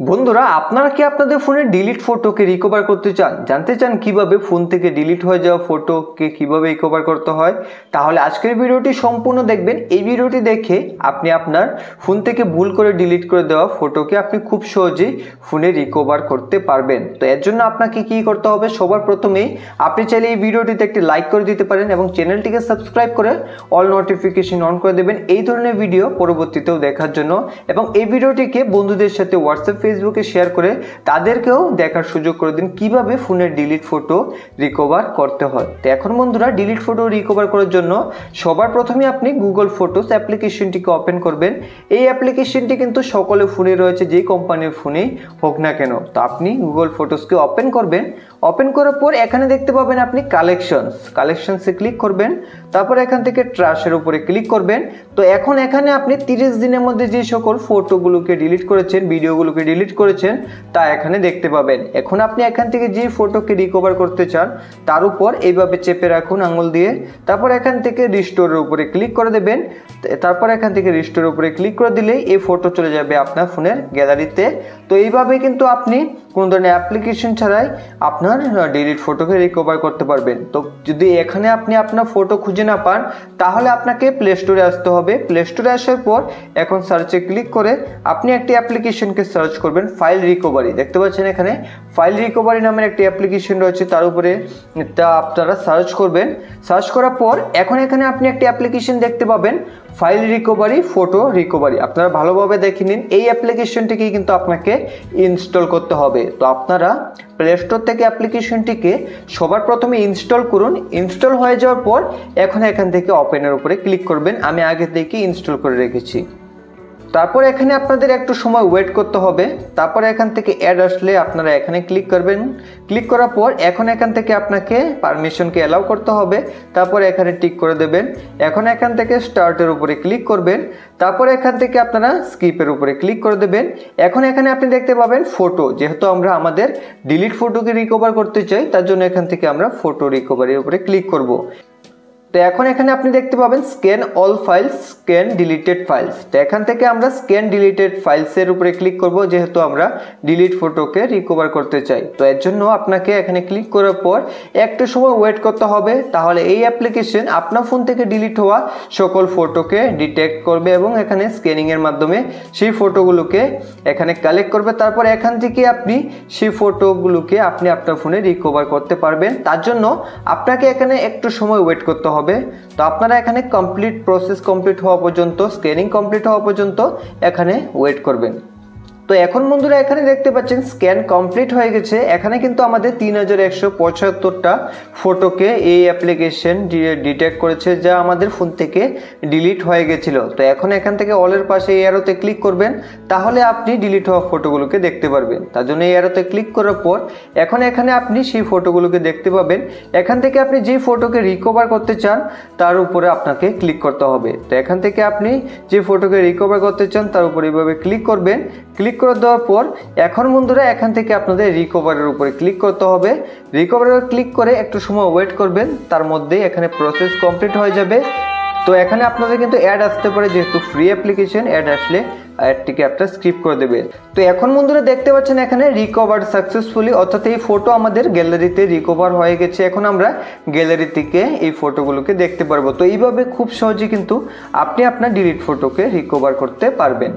বন্ধুরা আপনারা কি আপনাদের ফোনের ডিলিট ফটোকে রিকভার করতে চান, জানতে চান কিভাবে ফোন থেকে ডিলিট হয়ে যাওয়া ফটোকে কিভাবে রিকভার করতে হয়? তাহলে আজকের ভিডিওটি সম্পূর্ণ দেখবেন। এই ভিডিওটি দেখে আপনি আপনার ফোন থেকে ভুল করে ডিলিট করে দেওয়া ফটোকে আপনি খুব সহজেই ফোনে রিকভার করতে পারবেন। তো এর জন্য আপনাকে কি করতে হবে, সবার প্রথমেই আপনি চাইলে এই ভিডিওটিতে একটি লাইক করে দিতে পারেন এবং চ্যানেলটিকে সাবস্ক্রাইব করে অল নোটিফিকেশন অন করে দেবেন এই ধরনের ভিডিও পরবর্তীতেও দেখার জন্য। এবং এই ভিডিওটিকে বন্ধুদের সাথে হোয়াটসঅ্যাপ ফেসবুকে শেয়ার করে তাদেরকেও দেখার সুযোগ করে দিন কিভাবে ফোনের ডিলিট ফটো রিকভার করতে হয়। তো এখন বন্ধুরা ডিলিট ফটো রিকভার করার জন্য সবার প্রথমে আপনি গুগল ফটোস অ্যাপ্লিকেশনটিকে ওপেন করবেন। এই অ্যাপ্লিকেশনটি কিন্তু সকলের ফোনে রয়েছে, যেই কোম্পানির ফোনেই হোক না কেন। তো আপনি গুগল ফটোসকে ওপেন করবেন। ওপেন করার পর এখানে দেখতে পাবেন আপনি কালেকশনসে ক্লিক করবেন। তারপর এখান থেকে ট্র্যাশের উপরে ক্লিক করবেন। তো এখন এখানে আপনি 30 দিনের মধ্যে যে সকল ফটোগুলোকে ডিলিট করেছেন, ভিডিওগুলোকে ডিলিট করেছেন তা এখানে দেখতে পাবেন। এখন আপনি এখান থেকে যে ফটোকে রিকভার করতে চান তার উপর এইভাবে চেপে রাখুন আঙুল দিয়ে। তারপর এখান থেকে রিস্টোরের উপরে ক্লিক করে দেবেন। তারপর এখান থেকে রিস্টোরের উপরে ক্লিক করে দিলেই এই ফটো চলে যাবে আপনার ফোনের গ্যালারিতে। তো এইভাবে কিন্তু আপনি কোনো ধরনের অ্যাপ্লিকেশন ছাড়াই আপনার ডিলিট ফটোকে রিকভার করতে পারবেন। তো যদি এখানে আপনি আপনার ফটো খুঁজে না পান তাহলে আপনাকে প্লে স্টোরে আসতে হবে। প্লে স্টোরে আসার পর এখন সার্চে ক্লিক করে আপনি একটি অ্যাপ্লিকেশনকে সার্চ করবেন, ফাইল রিকভারি। দেখতে পাচ্ছেন এখানে ফাইল রিকভারি নামের একটি অ্যাপ্লিকেশন রয়েছে, তার উপরে তা আপনারা সার্চ করবেন। সার্চ করার পর এখন এখানে আপনি একটি অ্যাপ্লিকেশন দেখতে পাবেন, ফাইল রিকভারি, ফটো রিকভারি। আপনারা ভালোভাবে দেখে নিন, এই অ্যাপ্লিকেশনটিকে কিন্তু আপনাকে ইনস্টল করতে হবে। তো আপনারা প্লে স্টোর থেকে অ্যাপ্লিকেশনটিকে সবার প্রথমে ইনস্টল করুন। ইনস্টল হয়ে যাওয়ার পর এখন এখান থেকে ওপেনের উপরে ক্লিক করবেন। আমি আগে থেকে ইনস্টল করে রেখেছি। তারপর এখানে আপনাদের একটু সময় ওয়েট করতে হবে। তারপর এখান থেকে অ্যাড আসলে আপনারা এখানে ক্লিক করবেন। ক্লিক করার পর এখন এখান থেকে আপনাকে পারমিশনকে অ্যালাউ করতে হবে। তারপর এখানে টিক করে দেবেন। এখন এখান থেকে স্টার্টের উপরে ক্লিক করবেন। তারপর এখান থেকে আপনারা স্কিপের উপরে ক্লিক করে দেবেন। এখন এখানে আপনি দেখতে পাবেন ফটো, যেহেতু আমরা আমাদের ডিলিট ফটোকে রিকভার করতে চাই তার জন্য এখান থেকে আমরা ফটো রিকভারির উপরে ক্লিক করব। তো এখন এখানে আপনি দেখতে পাবেন scan all files, scan deleted files. তো এখান থেকে আমরা স্ক্যান ডিলিটেড ফাইলসের উপরে ক্লিক করব, যেহেতু আমরা ডিলিট ফটোকে রিকভার করতে চাই। তো এর জন্য আপনাকে এখানে ক্লিক করার পর একটু সময় ওয়েট করতে হবে। তাহলে এই অ্যাপ্লিকেশন আপনার ফোন থেকে ডিলিট হওয়া সকল ফটোকে ডিটেক্ট করবে এবং এখানে স্ক্যানিংয়ের মাধ্যমে সেই ফটোগুলোকে এখানে কালেক্ট করবে। তারপর এখান থেকে আপনি সেই ফটোগুলোকে আপনি আপনার ফোনে রিকভার করতে পারবেন। তার জন্য আপনাকে এখানে একটু সময় ওয়েট করতে হবে। তো আপনারা এখানে প্রসেস কমপ্লিট হওয়া পর্যন্ত, স্ক্যানিং কমপ্লিট হওয়া পর্যন্ত এখানে ওয়েট করবেন। তো এখন বন্ধুরা এখানে দেখতে পাচ্ছেন স্ক্যান কমপ্লিট হয়ে গেছে। এখানে কিন্তু আমাদের 3175টা ফটোকে এই অ্যাপ্লিকেশন ডিটেক্ট করেছে, যা আমাদের ফোন থেকে ডিলিট হয়ে গেছিল। তো এখন এখান থেকে অলের পাশে এই অ্যারোতে ক্লিক করবেন, তাহলে আপনি ডিলিট হওয়া ফটোগুলোকে দেখতে পারবেন। তার জন্য এই অ্যারোতে ক্লিক করার পর এখন এখানে আপনি সেই ফটোগুলোকে দেখতে পাবেন। এখান থেকে আপনি যে ফটোকে রিকভার করতে চান তার উপরে আপনাকে ক্লিক করতে হবে। তো এখান থেকে আপনি যে ফটোকে রিকভার করতে চান তার উপরে এইভাবে ক্লিক করবেন। ক্লিক করে দেওয়ার পর এখন বন্ধুরা এখান থেকে আপনাদের রিকভারের উপরে ক্লিক করতে হবে। রিকভারের ক্লিক করে একটু সময় ওয়েট করবেন, তার মধ্যেই এখানে প্রসেস কমপ্লিট হয়ে যাবে। তো এখানে আপনাদের কিন্তু অ্যাড আসতে পারে, যেহেতু ফ্রি অ্যাপ্লিকেশন, অ্যাড আসলে অ্যাডটিকে আপনারা স্কিপ করে দেবেন। তো এখন বন্ধুরা দেখতে পাচ্ছেন এখানে রিকভার সাকসেসফুলি, অর্থাৎ এই ফটো আমাদের গ্যালারিতে রিকভার হয়ে গেছে। এখন আমরা গ্যালারি থেকে এই ফটোগুলোকে দেখতে পারবো। তো এইভাবে খুব সহজে কিন্তু আপনি আপনার ডিলিট ফটোকে রিকভার করতে পারবেন।